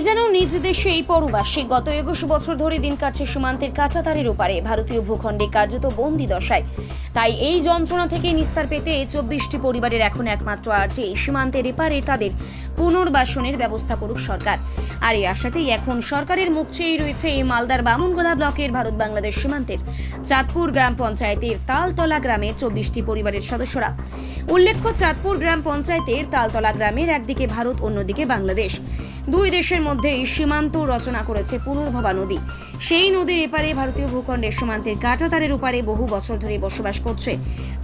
যেন নিজ দেশে এই পরবাসী গত ২১ বছর ধরে দিন কাটছে সীমান্তের কাঁটাতারের ওপারে ভারতীয় ভূখণ্ডে কার্যত বন্দি দশায়। তাই এই যন্ত্রণা থেকে নিস্তার পেতে ২৪টি পরিবারের এখন একমাত্র আর্জি সীমান্তের এপারে তাদের পুনর্বাসনের ব্যবস্থা করুক সরকার। আর এই আশাতেই এখন সরকারের মুখ চেয়ে রয়েছে এই মালদার বামুনগোলা ব্লকের ভারত বাংলাদেশ সীমান্তের চাঁদপুর গ্রাম পঞ্চায়েতের তালতলা গ্রামে ২৪টি পরিবারের সদস্যরা। উল্লেখ্য, চাঁদপুর গ্রাম পঞ্চায়েতের তালতলা গ্রামের একদিকে ভারত, অন্যদিকে বাংলাদেশ। দুই দেশের মধ্যে সীমান্ত রচনা করেছে পুনর্ভবা নদী। সেই নদীর এপারে ভারতীয় ভূখণ্ডের সীমান্তের কাঁটাতারের ওপারে বহু বছর ধরে বসবাস করছে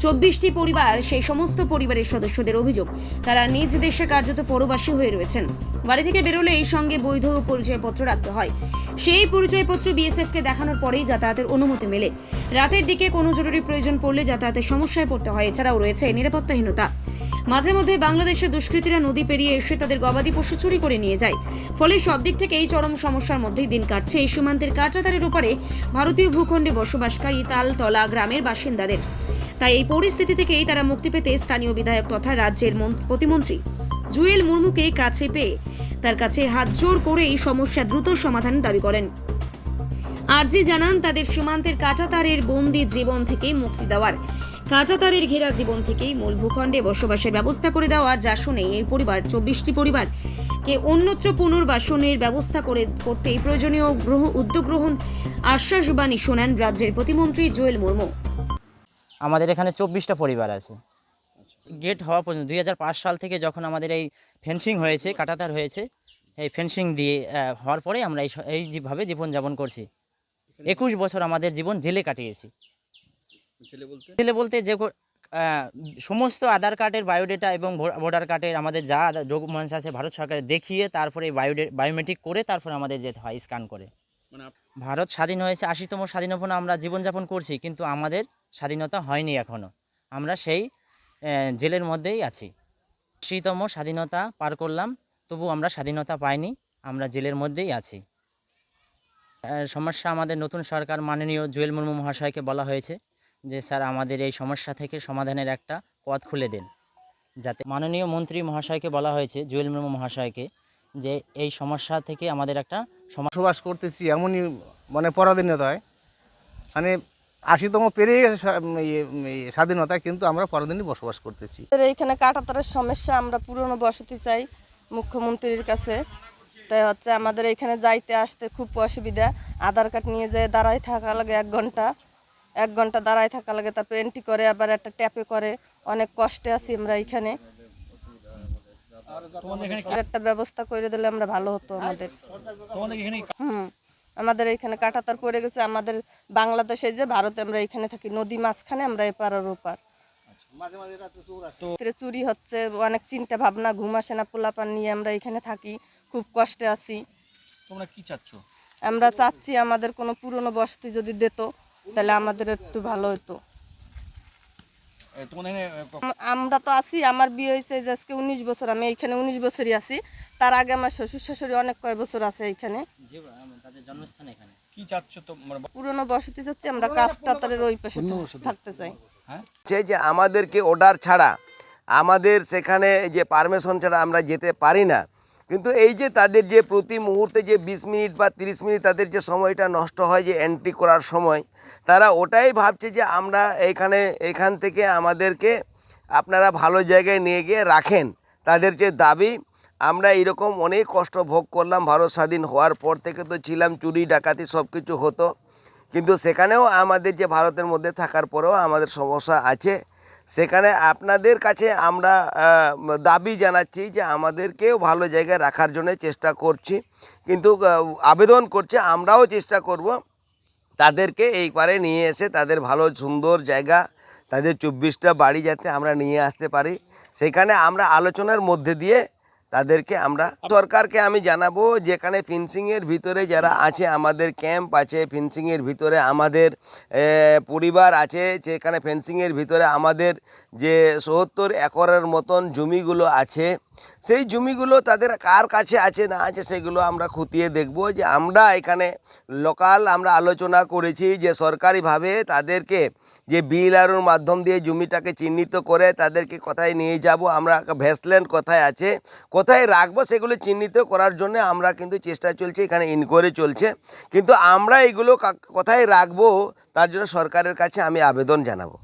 ২৪টি পরিবার। সেই সমস্ত পরিবারের সদস্যদের অভিযোগ, তারা নিজ দেশে কার্যত পরবাসী হয়ে রয়েছেন। বাড়ি থেকে বেরোলে এই সঙ্গে বৈধ পরিচয়পত্র রাখতে হয়। সেই পরিচয়পত্র বিএসএফকে দেখানোর পরেই যাতায়াতের অনুমতি মেলে। রাতের দিকে কোনো জরুরি প্রয়োজন পড়লে যাতায়াতের সমস্যায় পড়তে হয়। এছাড়াও রয়েছে নিরাপত্তাহীনতা। মাঝে মধ্যে বাংলাদেশের দুষ্কৃতীরা নদী পেরিয়ে এসে তাদের গবাদি পশু চুরি করে নিয়ে যায়। ফলে সব দিক থেকে এই চরম সমস্যার মধ্যেই দিন কাটছে এই সীমান্তের কাঁটাতারের ওপারে ভারতীয় ভূখণ্ডে বসবাসকারী তালতলা গ্রামের বাসিন্দাদের। তাই এই পরিস্থিতি থেকেই তারা মুক্তি পেতে স্থানীয় বিধায়ক তথা রাজ্যের প্রতিমন্ত্রী জুয়েল মুর্মুকে কাছে পেয়ে তার কাছে হাত জোর করে এই সমস্যা দ্রুত সমাধান দাবি করেন। আর্জি জানান তাদের সীমান্তের কাঁটাতারের বন্দি জীবন থেকে মুক্তি দেওয়ার, কাঁটাতারের ঘেরা জীবন থেকেই মূল ভূখণ্ডে বসবাসের ব্যবস্থা করে দেওয়ার। যা শুনে এই পরিবার ২৪টি পরিবারকে অন্যত্র পুনর্বাসনের ব্যবস্থা করতে প্রয়োজনীয় উদ্যোগ গ্রহণ আশ্বাসবাণী শোনান রাজ্যের প্রতিমন্ত্রী জুয়েল মুর্মু। আমাদের এখানে ২৪টা পরিবার আছে। গেট হওয়া পর্যন্ত ২০০৫ সাল থেকে যখন আমাদের এই ফেন্সিং হয়েছে, কাঁটাতার হয়েছে, এই ফেন্সিং দিয়ে হওয়ার পরে আমরা এইভাবে জীবনযাপন করছি। ২১ বছর আমাদের জীবন জেলে কাটিয়েছি। জেলে বলতে যে সমস্ত আধার কার্ডের বায়োডেটা এবং ভোটার কার্ডের আমাদের যা ডকুমেন্টস আছে ভারত সরকারের দেখিয়ে তারপরে বায়োমেট্রিক করে তারপরে আমাদের যেতে হয় স্ক্যান করে। ভারত স্বাধীন হয়েছে ৮০তম স্বাধীনতা আমরা জীবনযাপন করছি, কিন্তু আমাদের স্বাধীনতা হয়নি এখনও। আমরা সেই জেলের মধ্যেই আছি। ৮০তম স্বাধীনতা পার করলাম, তবু আমরা স্বাধীনতা পাইনি, আমরা জেলের মধ্যেই আছি। সমস্যা আমাদের নতুন সরকার মাননীয় জুয়েল মুর্মু মহাশয়কে বলা হয়েছে যে স্যার আমাদের এই সমস্যা থেকে সমাধানের একটা পথ খুলে দেন। যাতে মাননীয় মন্ত্রী মহাশয়কে বলা হয়েছে, জুয়েল মুর্মু মহাশয়কে, যে এই সমস্যা থেকে আমাদের একটা বসবাস করতেছি এমনই মানে পরাধীনতা হয়, মানে ৮০তম পেরিয়ে গেছে স্বাধীনতা, কিন্তু আমরা পরাধীনই বসবাস করতেছি। এইখানে কাঁটাতারের সমস্যা, আমরা পুরনো বসতি চাই মুখ্যমন্ত্রীর কাছে। তাই হচ্ছে আমাদের এখানে যাইতে আসতে খুব অসুবিধা। আধার কার্ড নিয়ে যেয়ে দাঁড়ায় থাকা লাগে ১ ঘন্টা দাঁড়ায় থাকা লাগে, তারপর এন্ট্রি করে আবার একটা ট্যাপে করে। অনেক কষ্টে আছি আমরা এইখানে। একটা ব্যবস্থা করে দিলে আমরা ভালো হতো আমাদের। আমাদের এইখানে কাঁটাতার পড়ে গেছে। আমাদের বাংলাদেশে যে ভারতে আমরা এইখানে থাকি, নদী মাঝখানে, আমরা এপার আর ওপার। চুরি হচ্ছে, অনেক চিন্তা ভাবনা, ঘুম আসে না, পোলাপান নিয়ে আমরা এখানে থাকি, খুব কষ্টে আছি। তোমরা কি চাচ্ছ? আমরা চাচ্ছি আমাদের কোনো পুরনো বসতি যদি দিত তাহলে আমাদের একটু ভালো হতো। আমরা তো আছি, আমার বিয়ে হয়েছে যে আজকে ১৯ বছর, আমি এইখানে ১৯ বছরই আছি। তার আগে আমার শ্বশুর শাশুড়ি অনেক কয় বছর আছে এইখানে। কি চাচ্ছ তোমরা? পুরনো বসতি চাচ্ছি আমরা, কাঁটাতারের ওই পাশে থাকতে চাই। যে আমাদেরকে অর্ডার ছাড়া, আমাদের সেখানে যে পারমিশন ছাড়া আমরা যেতে পারি না। কিন্তু এই যে তাদের যে প্রতি মুহূর্তে যে ২০ মিনিট বা ৩০ মিনিট তাদের যে সময়টা নষ্ট হয় যে এন্ট্রি করার সময়, তারা ওটাই ভাবছে যে আমরা এখান থেকে আমাদেরকে আপনারা ভালো জায়গায় নিয়ে গিয়ে রাখেন। তাদের যে দাবি, আমরা এরকম অনেক কষ্ট ভোগ করলাম। ভারত স্বাধীন হওয়ার পর থেকে তো ছিলাম, চুরি ডাকাতি সব কিছু হতো, কিন্তু সেখানেও আমাদের যে ভারতের মধ্যে থাকার পরেও আমাদের সমস্যা আছে। সেখানে আপনাদের কাছে আমরা দাবি জানাচ্ছি যে আমাদেরকেও ভালো জায়গায় রাখার জন্য চেষ্টা করছি, কিন্তু আবেদন করছে, আমরাও চেষ্টা করব তাদেরকে এইবারে নিয়ে এসে তাদের ভালো সুন্দর জায়গা, তাদের ২৪টা বাড়ি যাতে আমরা নিয়ে আসতে পারি। সেখানে আমরা আলোচনার মধ্যে দিয়ে তাদেরকে আমরা সরকারকে আমি জানাবো, যেখানে ফেন্সিংয়ের ভিতরে যারা আছে, আমাদের ক্যাম্প আছে, ফেন্সিংয়ের ভিতরে আমাদের পরিবার আছে, যেখানে ফেন্সিংয়ের ভিতরে আমাদের যে ৭০ একরের মতন জমিগুলো আছে, সেই জমিগুলো তাদের কার কাছে আছে না আছে সেগুলো আমরা খতিয়ে দেখব। যে আমরা এখানে লোকাল আমরা আলোচনা করেছি যে সরকারিভাবে তাদেরকে যে বিএলআরওর মাধ্যম দিয়ে জমিটাকে চিহ্নিত করে তাদেরকে কোথায় নিয়ে যাব, আমরা ভ্যাসল্যান্ড কোথায় আছে, কোথায় রাখবো, সেগুলো চিহ্নিত করার জন্য আমরা কিন্তু চেষ্টা চলছে, এখানে ইনকোয়ারি চলছে। কিন্তু আমরা এগুলো কোথায় রাখবো তার জন্য সরকারের কাছে আমি আবেদন জানাবো।